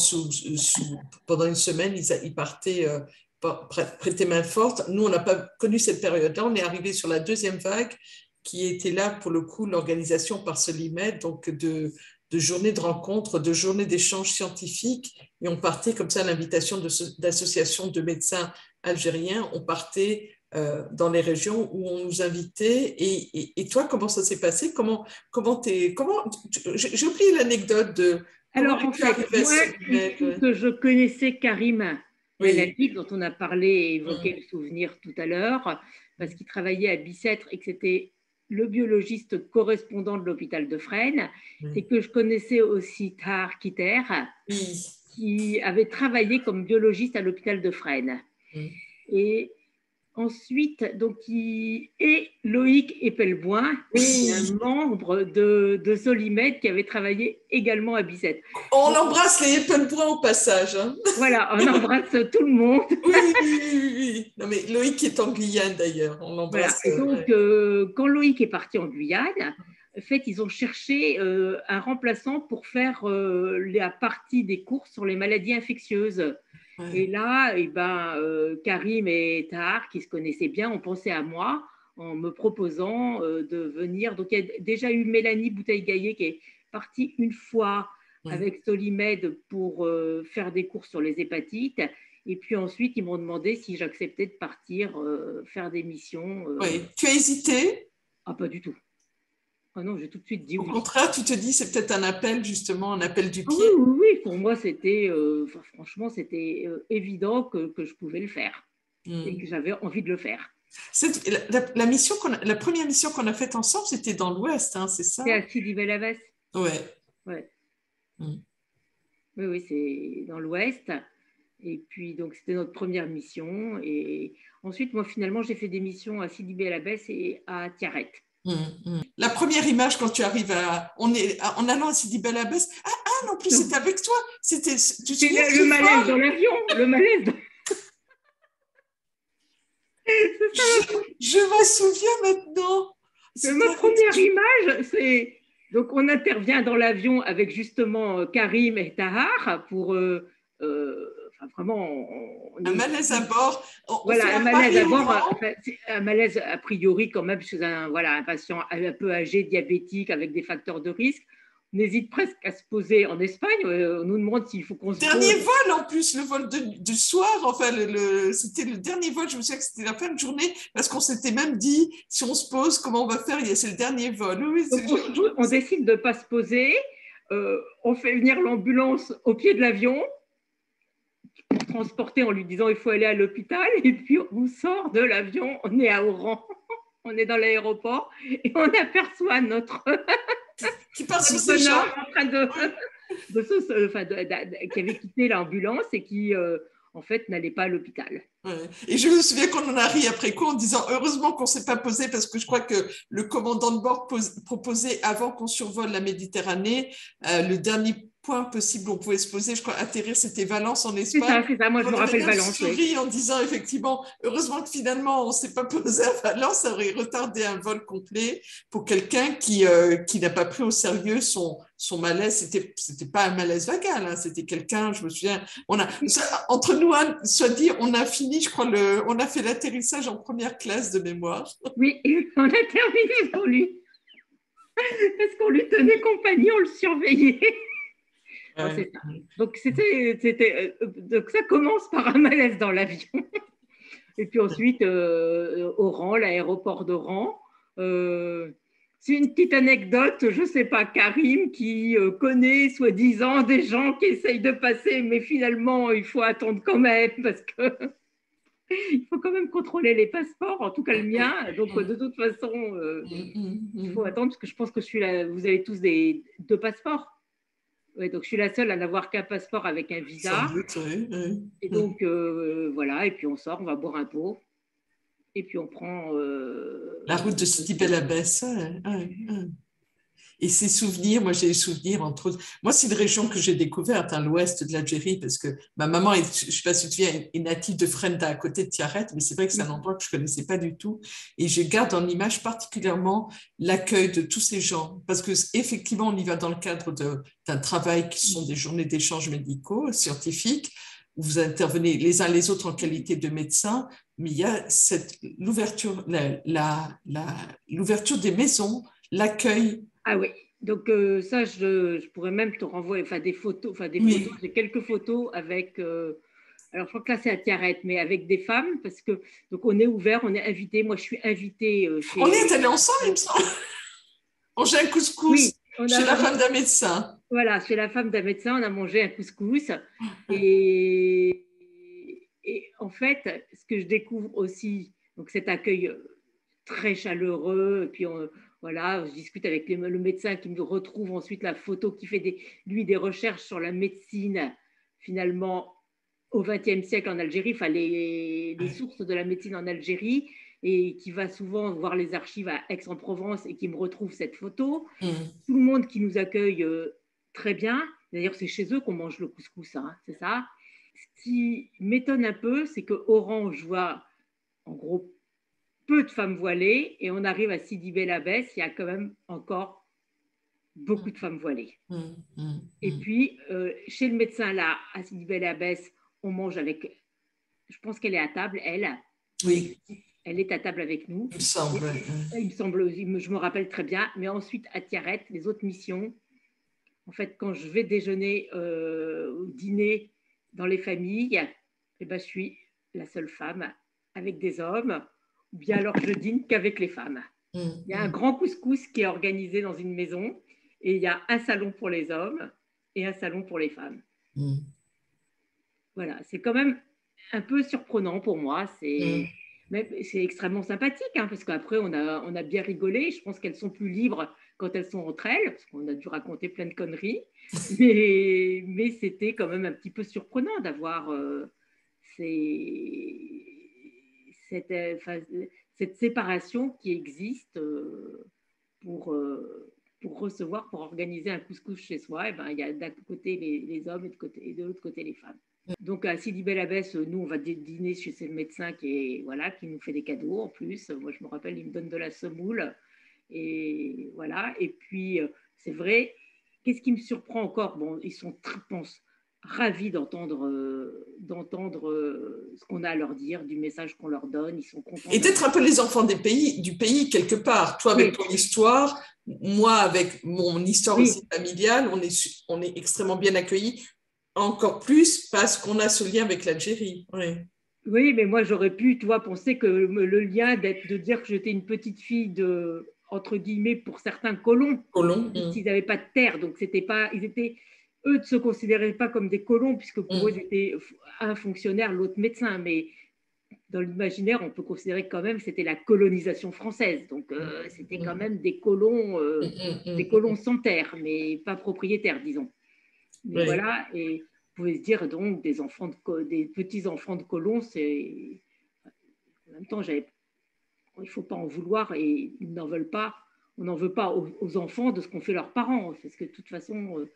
Speaker 1: pendant une semaine, ils partaient prêter main forte. Nous, on n'a pas connu cette période-là. On est arrivé sur la deuxième vague qui était là, pour le coup, l'organisation par Solimed, donc de journées de rencontres, de journées d'échanges scientifiques. Et on partait comme ça à l'invitation d'associations de médecins algériens. On partait dans les régions où on nous invitait. Et toi, comment ça s'est passé? J'ai oublié l'anecdote de comment
Speaker 2: Alors, en
Speaker 1: es-tu
Speaker 2: fait,
Speaker 1: arrivé à
Speaker 2: moi, il se trouve
Speaker 1: Solimed?
Speaker 2: que je connaissais Karim
Speaker 1: Oui.
Speaker 2: Melali, dont on a parlé et évoqué
Speaker 1: Mm.
Speaker 2: le souvenir tout à l'heure, parce qu'il travaillait à Bicêtre et que c'était le biologiste correspondant de l'hôpital de Fresnes, et
Speaker 1: Mm.
Speaker 2: que je connaissais aussi Tahar Kiter,
Speaker 1: Oui.
Speaker 2: qui avait travaillé comme biologiste à l'hôpital de Fresnes.
Speaker 1: Mm.
Speaker 2: Et ensuite, donc, et Loïc Epelboin, qui est un
Speaker 1: Oui,
Speaker 2: membre de Solimed, qui avait travaillé également à Bicêtre.
Speaker 1: on
Speaker 2: Donc,
Speaker 1: embrasse les Epenpoints au passage, hein.
Speaker 2: voilà, on embrasse tout le monde.
Speaker 1: Oui, oui, oui, oui, oui. Non, mais Loïc est en Guyane d'ailleurs, on
Speaker 2: Voilà.
Speaker 1: l'embrasse.
Speaker 2: Et donc,
Speaker 1: Ouais.
Speaker 2: quand Loïc est parti en Guyane, en fait, ils ont cherché un remplaçant pour faire la partie des cours sur les maladies infectieuses. Et
Speaker 1: Ouais.
Speaker 2: là, Karim et Tahar, qui se connaissaient bien, ont pensé à moi en me proposant de venir. Donc, il y a déjà eu Mélanie Bouteille-Gaillet qui est partie une fois
Speaker 1: Ouais.
Speaker 2: avec Solimed pour faire des cours sur les hépatites. Et puis ensuite, ils m'ont demandé si j'acceptais de partir faire des missions.
Speaker 1: Ouais. Tu as hésité?
Speaker 2: Ah, pas du tout. Ah non, j'ai tout de suite dit
Speaker 1: Au
Speaker 2: oui.
Speaker 1: contraire, tu te dis c'est peut-être un appel, justement, un appel du
Speaker 2: Ah oui,
Speaker 1: pied.
Speaker 2: oui, oui, pour moi, c'était, franchement, c'était évident que je pouvais le faire et
Speaker 1: Hmm.
Speaker 2: que j'avais envie de le faire.
Speaker 1: La première mission qu'on a faite ensemble, c'était dans l'Ouest, hein, c'est
Speaker 2: C'est
Speaker 1: ça?
Speaker 2: à Sidi Bel Abbès.
Speaker 1: Ouais.
Speaker 2: Ouais.
Speaker 1: Hmm.
Speaker 2: Oui, oui, c'est dans l'Ouest. Et puis, donc, c'était notre première mission. Et ensuite, moi, finalement, j'ai fait des missions à Sidi Bel Abbès et à Tiaret.
Speaker 1: Hmm. Hmm. La première image quand tu arrives en allant à Sidi Bel Abbès, non plus,
Speaker 2: Donc,
Speaker 1: c'était avec toi. Tu te
Speaker 2: c'est
Speaker 1: souviens de
Speaker 2: le
Speaker 1: ce
Speaker 2: malaise
Speaker 1: vol?
Speaker 2: dans l'avion, le malaise. C'est ça,
Speaker 1: Je m'en souviens maintenant. C'était
Speaker 2: ma
Speaker 1: avec
Speaker 2: première image, c'est donc on intervient dans l'avion avec justement Karim et Tahar pour enfin, vraiment on
Speaker 1: un
Speaker 2: est
Speaker 1: malaise à bord. On fait
Speaker 2: voilà un
Speaker 1: un
Speaker 2: malaise à bord,
Speaker 1: Paris-Oran.
Speaker 2: enfin, un malaise a priori quand même chez un patient un peu âgé, diabétique avec des facteurs de risque. On hésite presque à se poser en Espagne. On nous demande s'il faut qu'on se
Speaker 1: Dernier
Speaker 2: pose.
Speaker 1: vol en plus, le vol du soir. Enfin, c'était le dernier vol. Je me souviens que c'était la fin de journée parce qu'on s'était même dit si on se pose, comment on va faire? C'est le dernier vol. Oui,
Speaker 2: Donc on décide de ne pas se poser. On fait venir l'ambulance au pied de l'avion pour transporter en lui disant il faut aller à l'hôpital. Et puis on sort de l'avion, on est à Oran, on est dans l'aéroport et on aperçoit notre
Speaker 1: qui part sous ses
Speaker 2: bonhomme
Speaker 1: jambes.
Speaker 2: en train
Speaker 1: Oui.
Speaker 2: qui avait quitté l'ambulance et qui en fait, n'allez pas à l'hôpital.
Speaker 1: Ouais. Et je me souviens qu'on en a ri après coup en disant heureusement qu'on ne s'est pas posé parce que je crois que le commandant de bord proposait avant qu'on survole la Méditerranée le dernier point possible où on pouvait se poser, je crois atterrir, c'était Valence en Espagne.
Speaker 2: C'est ça, moi je
Speaker 1: On
Speaker 2: me
Speaker 1: avait
Speaker 2: rappelle
Speaker 1: même
Speaker 2: Valence, oui.
Speaker 1: souri en disant effectivement heureusement que finalement on ne s'est pas posé à Valence, ça aurait retardé un vol complet pour quelqu'un qui n'a pas pris au sérieux son malaise. C'était pas un malaise vagal, hein, c'était quelqu'un, je me souviens, entre nous, hein, soit dit, on a fini, je crois, on a fait l'atterrissage en première classe de mémoire.
Speaker 2: Oui, on a terminé pour lui. Parce qu'on lui tenait compagnie, on le surveillait. Non, c'est ça. Donc ça commence par un malaise dans l'avion. Et puis ensuite, Oran, l'aéroport d'Oran. C'est une petite anecdote, je ne sais pas, Karim qui connaît soi-disant des gens qui essayent de passer, mais finalement, il faut attendre quand même parce que il faut quand même contrôler les passeports, en tout cas le mien. Donc, de toute façon, il faut attendre parce que je pense que vous avez tous deux passeports. Ouais, donc, je suis la seule à n'avoir qu'un passeport avec un visa.
Speaker 1: Sans doute, oui.
Speaker 2: Et donc, voilà, et puis on sort, on va boire un pot. Et puis, on prend…
Speaker 1: la route de Sidi Bel Abbès. Et ces souvenirs, moi j'ai des souvenirs entre autres. Moi, c'est une région que j'ai découverte, hein, l'ouest de l'Algérie, parce que ma maman, je ne sais pas si tu te souviens, est native de Frenda, à côté de Tiaret, mais c'est vrai que c'est un endroit que je ne connaissais pas du tout. Et je garde en image particulièrement l'accueil de tous ces gens, parce qu'effectivement, on y va dans le cadre d'un travail qui sont des journées d'échanges médicaux, scientifiques, où vous intervenez les uns les autres en qualité de médecins, mais il y a l'ouverture l'ouverture des maisons, l'accueil.
Speaker 2: Ah oui, donc ça, je pourrais même te renvoyer des photos.
Speaker 1: Oui.
Speaker 2: J'ai quelques photos avec… alors, je crois que là, c'est à Tiaret, mais avec des femmes, parce que donc on est ouvert, on est invité. Moi, je suis invitée chez…
Speaker 1: On est allés ensemble, il me semble. Manger un couscous chez la femme d'un médecin.
Speaker 2: Voilà, chez la femme d'un médecin, on a mangé un couscous. Et en fait, ce que je découvre aussi, donc cet accueil très chaleureux, et puis voilà, je discute avec le médecin qui me retrouve ensuite la photo, qui fait lui des recherches sur la médecine, finalement, au XXe siècle en Algérie, enfin les sources de la médecine en Algérie, et qui va souvent voir les archives à Aix-en-Provence et qui me retrouve cette photo. Tout le monde qui nous accueille très bien. D'ailleurs, c'est chez eux qu'on mange le couscous, hein, c'est ça. Ce qui m'étonne un peu, c'est que Oran, je vois en gros peu de femmes voilées, et on arrive à Sidi Bel Abbès, il y a quand même encore beaucoup de femmes voilées. Et puis, chez le médecin là, à Sidi Bel Abbès, on mange avec… Je pense qu'elle est à table, elle.
Speaker 1: Oui.
Speaker 2: Elle est à table avec nous.
Speaker 1: Il me semble.
Speaker 2: Il me semble, je me rappelle très bien. Mais ensuite, à Tiaret, les autres missions, en fait, quand je vais déjeuner ou dîner dans les familles, eh ben, je suis la seule femme avec des hommes, ou bien alors je dîne qu'avec les femmes. Il y a un grand couscous qui est organisé dans une maison, et il y a un salon pour les hommes et un salon pour les femmes. Voilà, c'est quand même un peu surprenant pour moi. C'est extrêmement sympathique, hein, parce qu'après, on a bien rigolé. Je pense qu'elles sont plus libres quand elles sont entre elles, parce qu'on a dû raconter plein de conneries. Mais c'était quand même un petit peu surprenant d'avoir cette séparation qui existe pour recevoir, pour organiser un couscous chez soi. Et ben, il y a d'un côté les hommes et de l'autre côté les femmes. Donc à Sidi Bel Abbès, nous on va dîner chez ce médecin qui nous fait des cadeaux en plus. Moi je me rappelle, il me donne de la semoule et voilà. Et puis c'est vrai, qu'est-ce qui me surprend encore? Bon, ils sont ravis d'entendre ce qu'on a à leur dire, du message qu'on leur donne. Ils sont contents.
Speaker 1: Et d'être un peu les enfants du pays quelque part. Toi avec ton histoire, moi avec mon histoire aussi familiale, on est extrêmement bien accueillis. Encore plus parce qu'on a ce lien avec l'Algérie.
Speaker 2: Oui, mais moi j'aurais pu, penser que le lien de dire que j'étais une petite fille de, entre guillemets, pour certains colons. S'ils n'avaient pas de terre, donc c'était pas, eux ne se considéraient pas comme des colons puisque pour eux ils étaient un fonctionnaire, l'autre médecin, mais dans l'imaginaire on peut considérer que quand même c'était la colonisation française, donc c'était quand même des colons sans terre, mais pas propriétaires, disons. Mais voilà, et pouvait se dire donc des petits-enfants de colons, en même temps, il ne faut pas en vouloir et ils n'en veulent pas. On n'en veut pas aux enfants de ce qu'ont fait leurs parents, parce que de toute façon,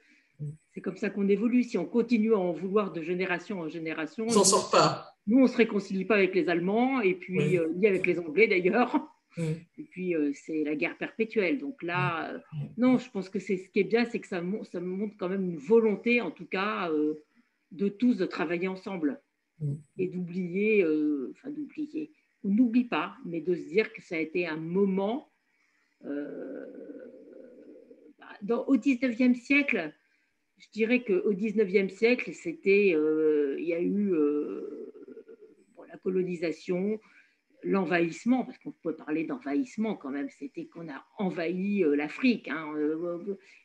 Speaker 2: c'est comme ça qu'on évolue. Si on continue à en vouloir de génération en génération,
Speaker 1: on s'en sort pas.
Speaker 2: Nous, on ne se réconcilie pas avec les Allemands, et puis ni avec les Anglais d'ailleurs. Et puis, c'est la guerre perpétuelle. Donc là, non, je pense que ce qui est bien, c'est que ça montre quand même une volonté, en tout cas, de tous de travailler ensemble et d'oublier, on n'oublie pas, mais de se dire que ça a été un moment au 19e siècle. Je dirais qu'au 19e siècle, il y a eu la colonisation, l'envahissement, parce qu'on peut parler d'envahissement quand même, c'était qu'on a envahi l'Afrique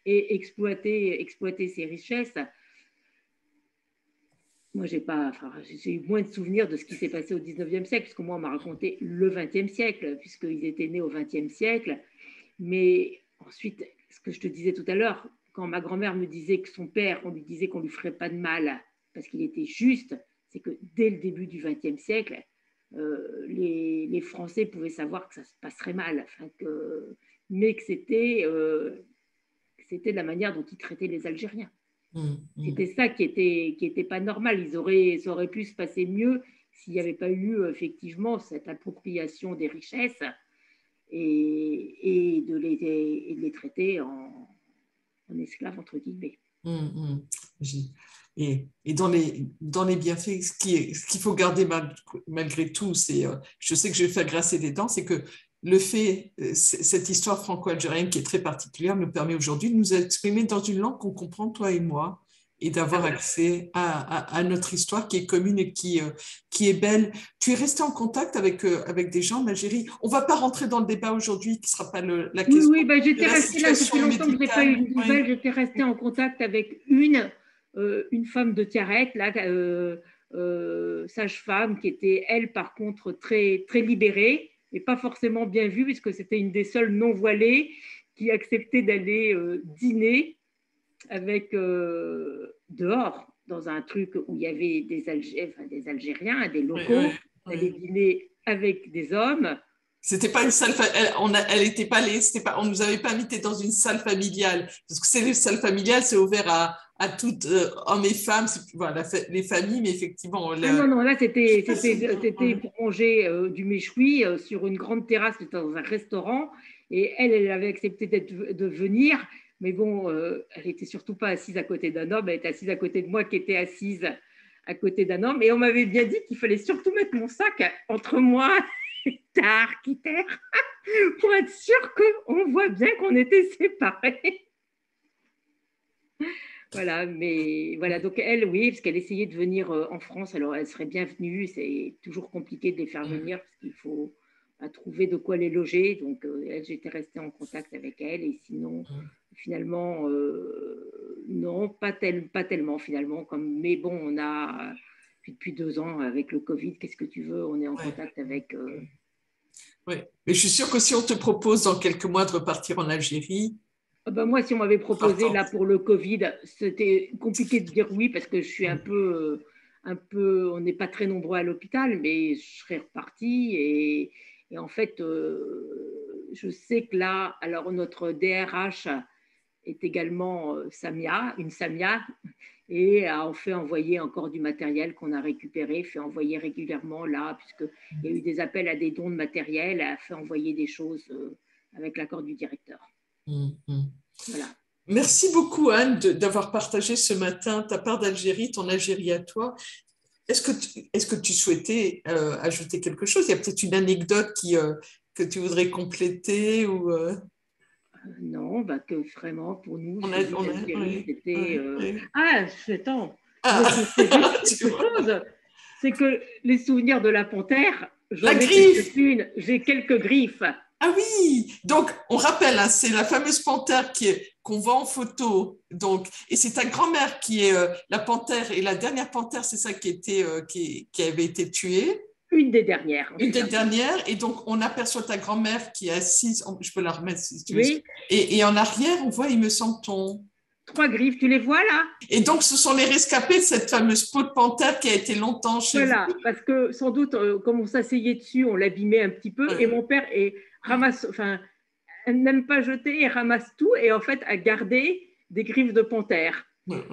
Speaker 2: et exploité ses richesses. Moi, j'ai eu moins de souvenirs de ce qui s'est passé au 19e siècle, puisque moi, on m'a raconté le 20e siècle, puisqu'ils étaient nés au 20e siècle. Mais ensuite, ce que je te disais tout à l'heure, quand ma grand-mère me disait que son père, on lui disait qu'on ne lui ferait pas de mal parce qu'il était juste, c'est que dès le début du 20e siècle, les Français pouvaient savoir que ça se passerait mal, mais que c'était de la manière dont ils traitaient les Algériens. C'était ça qui était pas normal. Ça aurait pu se passer mieux s'il n'y avait pas eu effectivement cette appropriation des richesses et de les traiter en esclaves, entre guillemets.
Speaker 1: Et dans les bienfaits, ce qu'il faut garder malgré tout, je sais que je vais faire grasser des dents, c'est que cette histoire franco-algérienne qui est très particulière nous permet aujourd'hui de nous exprimer dans une langue qu'on comprend, toi et moi, et d'avoir accès à notre histoire qui est commune et qui est belle. Tu es resté en contact avec des gens en Algérie. On ne va pas rentrer dans le débat aujourd'hui, qui ne sera pas la question.
Speaker 2: Oui, j'étais restée là, depuis longtemps que je n'ai pas eu de nouvelles. J'étais restée en contact avec une femme de Tiaret, sage-femme, qui était, elle, par contre, très, très libérée, et pas forcément bien vue, puisque c'était une des seules non-voilées qui acceptait d'aller dîner avec dehors, dans un truc où il y avait des Algériens, des locaux, d'aller dîner avec des hommes.
Speaker 1: C'était pas une salle, elle était pas on nous avait pas invités dans une salle familiale, parce que c'est les salles familiales, c'est ouvert à toutes hommes et femmes, voilà, les familles, mais effectivement.
Speaker 2: Non, là c'était pour manger du méchoui sur une grande terrasse, c'était dans un restaurant, et elle avait accepté de venir, mais bon, elle était surtout pas assise à côté d'un homme, elle était assise à côté de moi qui était assise à côté d'un homme, et on m'avait bien dit qu'il fallait surtout mettre mon sac entre moi tard, quitter, pour être sûr qu'on voit bien qu'on était séparés. Voilà, mais voilà, donc elle, oui, parce qu'elle essayait de venir en France, alors elle serait bienvenue, c'est toujours compliqué de les faire venir parce qu'il faut trouver de quoi les loger, donc elle, j'étais restée en contact avec elle, et sinon, finalement, non, pas tellement finalement, mais bon, on a, depuis 2 ans, avec le Covid, qu'est-ce que tu veux, on est en contact avec...
Speaker 1: Oui, mais je suis sûre que si on te propose dans quelques mois de repartir en Algérie...
Speaker 2: moi, si on m'avait proposé là pour le Covid, c'était compliqué de dire oui parce que je suis un peu, on n'est pas très nombreux à l'hôpital, mais je serais repartie et en fait, je sais que là, alors notre DRH est également une Samia, et a fait envoyer encore du matériel qu'on a récupéré, fait envoyer régulièrement là, puisqu'il y a eu des appels à des dons de matériel, a fait envoyer des choses avec l'accord du directeur. Voilà.
Speaker 1: Merci beaucoup, Anne, d'avoir partagé ce matin ta part d'Algérie, ton Algérie à toi. Est-ce que tu souhaitais ajouter quelque chose? Il y a peut-être une anecdote que tu voudrais compléter ou
Speaker 2: Non, que vraiment, pour nous,
Speaker 1: c'était...
Speaker 2: attends, c'est juste quelque chose. C'est que les souvenirs de la panthère, j'ai quelques griffes.
Speaker 1: Ah oui, donc on rappelle, hein, c'est la fameuse panthère qu'on voit en photo. Donc, et c'est ta grand-mère qui est la panthère, et la dernière panthère, c'est ça qui avait été tuée.
Speaker 2: Une des dernières.
Speaker 1: Une des dernières, et donc on aperçoit ta grand-mère qui est assise, je peux la remettre si tu veux.
Speaker 2: Oui.
Speaker 1: Et en arrière, on voit, il me semble,
Speaker 2: 3 griffes, tu les vois là?
Speaker 1: Et donc, ce sont les rescapés de cette fameuse peau de panthère qui a été longtemps chez
Speaker 2: Voilà,
Speaker 1: vous.
Speaker 2: parce que sans doute, comme on s'asseyait dessus, on l'abîmait un petit peu. Et mon père n'aime pas jeter, il ramasse tout et en fait a gardé des griffes de panthère. Donc,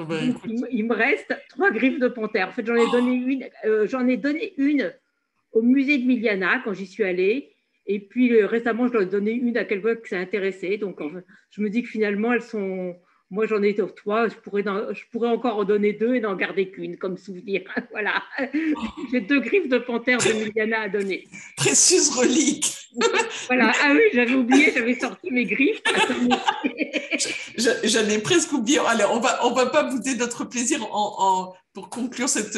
Speaker 2: il me reste 3 griffes de panthère. En fait, j'en ai donné une au musée de Miliana quand j'y suis allée. Et puis récemment, je leur ai donné une à quelqu'un qui s'est intéressé. Donc, je me dis que finalement, elles sont. Moi, j'en ai 3. Je pourrais encore en donner 2 et n'en garder qu'une comme souvenir. Voilà. J'ai 2 griffes de panthère de Miliana à donner.
Speaker 1: Précieuse relique.
Speaker 2: Voilà. Ah oui, j'avais oublié, j'avais sorti mes griffes.
Speaker 1: J'en ai presque oublié. Allez, on va pas bouder notre plaisir pour conclure cette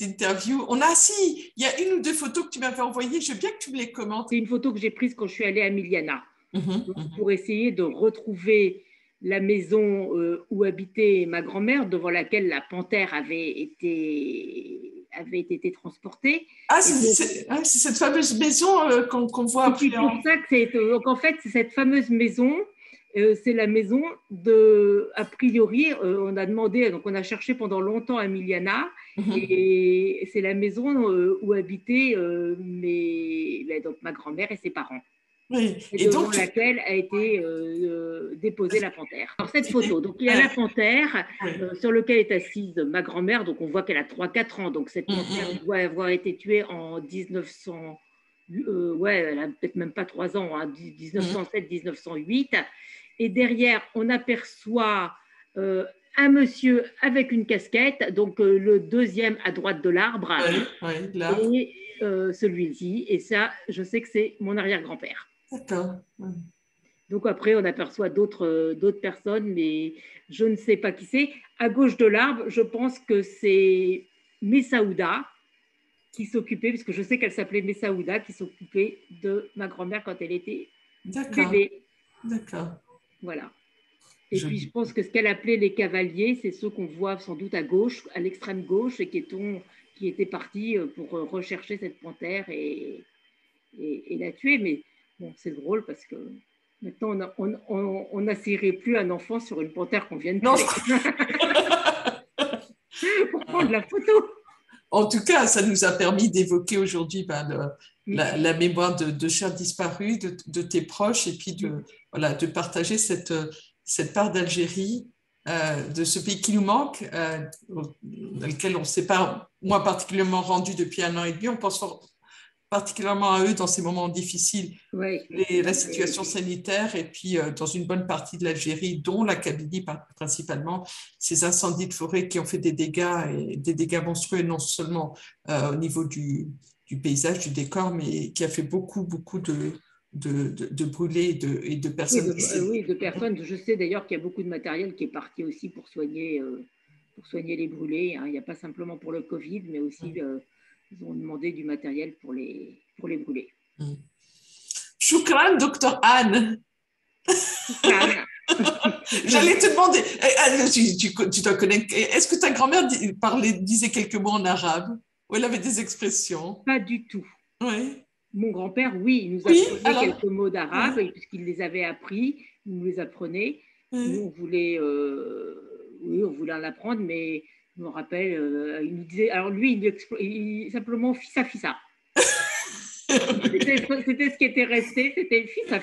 Speaker 1: interview. Il y a 1 ou 2 photos que tu m'avais envoyées. Je veux bien que tu me les commentes.
Speaker 2: C'est une photo que j'ai prise quand je suis allée à Miliana pour essayer de retrouver la maison où habitait ma grand-mère, devant laquelle la panthère avait été transportée.
Speaker 1: Ah, c'est cette fameuse maison qu'on voit après.
Speaker 2: C'est pour ça que donc en fait, cette fameuse maison, c'est la maison a priori, on a demandé, donc on a cherché pendant longtemps à Miliana, et c'est la maison où habitaient donc ma grand-mère et ses parents.
Speaker 1: Oui.
Speaker 2: Et devant laquelle a été déposée la panthère. Alors cette photo, donc il y a la panthère sur laquelle est assise ma grand-mère, donc on voit qu'elle a 3-4 ans, donc cette panthère doit avoir été tuée en 1900, elle a peut-être même pas 3 ans, 1907-1908, et derrière on aperçoit un monsieur avec une casquette, donc le deuxième à droite de l'arbre, et celui-ci, et ça je sais que c'est mon arrière-grand-père.
Speaker 1: D'accord.
Speaker 2: Donc après, on aperçoit d'autres personnes, mais je ne sais pas qui c'est. À gauche de l'arbre, je pense que c'est Messaouda qui s'occupait, puisque je sais qu'elle s'appelait Messaouda, qui s'occupait de ma grand-mère quand elle était bébé.
Speaker 1: D'accord.
Speaker 2: Voilà. Et puis, je pense que ce qu'elle appelait les cavaliers, c'est ceux qu'on voit sans doute à gauche, à l'extrême gauche, et qui étaient partis pour rechercher cette panthère et la tuer. Mais bon, c'est drôle parce que maintenant, on n'assierait plus un enfant sur une panthère qu'on vient de tuer. Pour prendre la photo.
Speaker 1: En tout cas, ça nous a permis d'évoquer aujourd'hui la mémoire de chers disparus, de tes proches, et puis de partager cette part d'Algérie, de ce pays qui nous manque, dans lequel on ne s'est pas, moi particulièrement, rendu depuis 1 an et demi. On pense particulièrement à eux dans ces moments difficiles, la situation sanitaire, et puis dans une bonne partie de l'Algérie, dont la Kabylie principalement, ces incendies de forêt qui ont fait des dégâts, et des dégâts monstrueux, non seulement au niveau du paysage, du décor, mais qui a fait beaucoup de brûlés et de personnes.
Speaker 2: De personnes. Je sais d'ailleurs qu'il y a beaucoup de matériel qui est parti aussi pour soigner les brûlés. Il n'y a pas simplement pour le Covid, mais aussi ils ont demandé du matériel pour les brûler.
Speaker 1: Shukran, docteur Anne. J'allais te demander, tu dois connaître, est-ce que ta grand-mère disait quelques mots en arabe, ou elle avait des expressions?
Speaker 2: Pas du tout.
Speaker 1: Oui.
Speaker 2: Mon grand-père, oui, il nous apprenait quelques mots d'arabe, puisqu'il les avait appris, il nous les apprenait. Nous, on voulait en apprendre, mais je me rappelle, il nous disait, alors lui, il simplement fissa. C'était ce qui était resté, c'était fissa.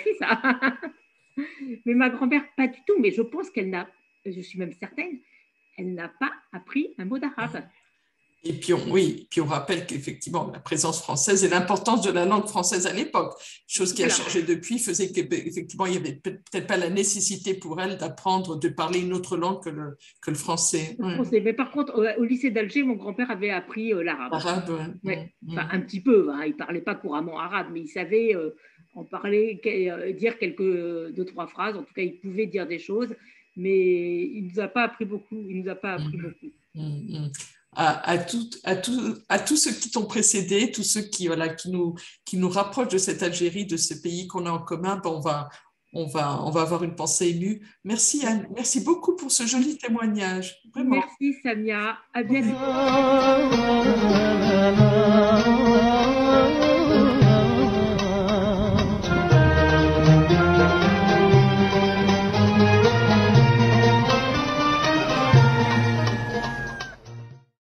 Speaker 2: Mais ma grand-mère, pas du tout, mais je pense je suis même certaine, elle n'a pas appris un mot d'arabe.
Speaker 1: Et puis on rappelle qu'effectivement, la présence française et l'importance de la langue française à l'époque, chose qui a changé depuis, faisait qu'effectivement, il n'y avait peut-être pas la nécessité pour elle d'apprendre, de parler une autre langue que le français.
Speaker 2: Mais par contre, au lycée d'Alger, mon grand-père avait appris l'arabe.
Speaker 1: L'arabe,
Speaker 2: Enfin, un petit peu, il ne parlait pas couramment arabe, mais il savait en parler, dire 2-3 phrases. En tout cas, il pouvait dire des choses, mais il ne nous a pas appris beaucoup.
Speaker 1: À tous ceux qui t'ont précédé, tous ceux qui nous rapprochent de cette Algérie, de ce pays qu'on a en commun, on va avoir une pensée émue. Merci Anne, merci beaucoup pour ce joli témoignage. Vraiment.
Speaker 2: Merci Samia, à bientôt.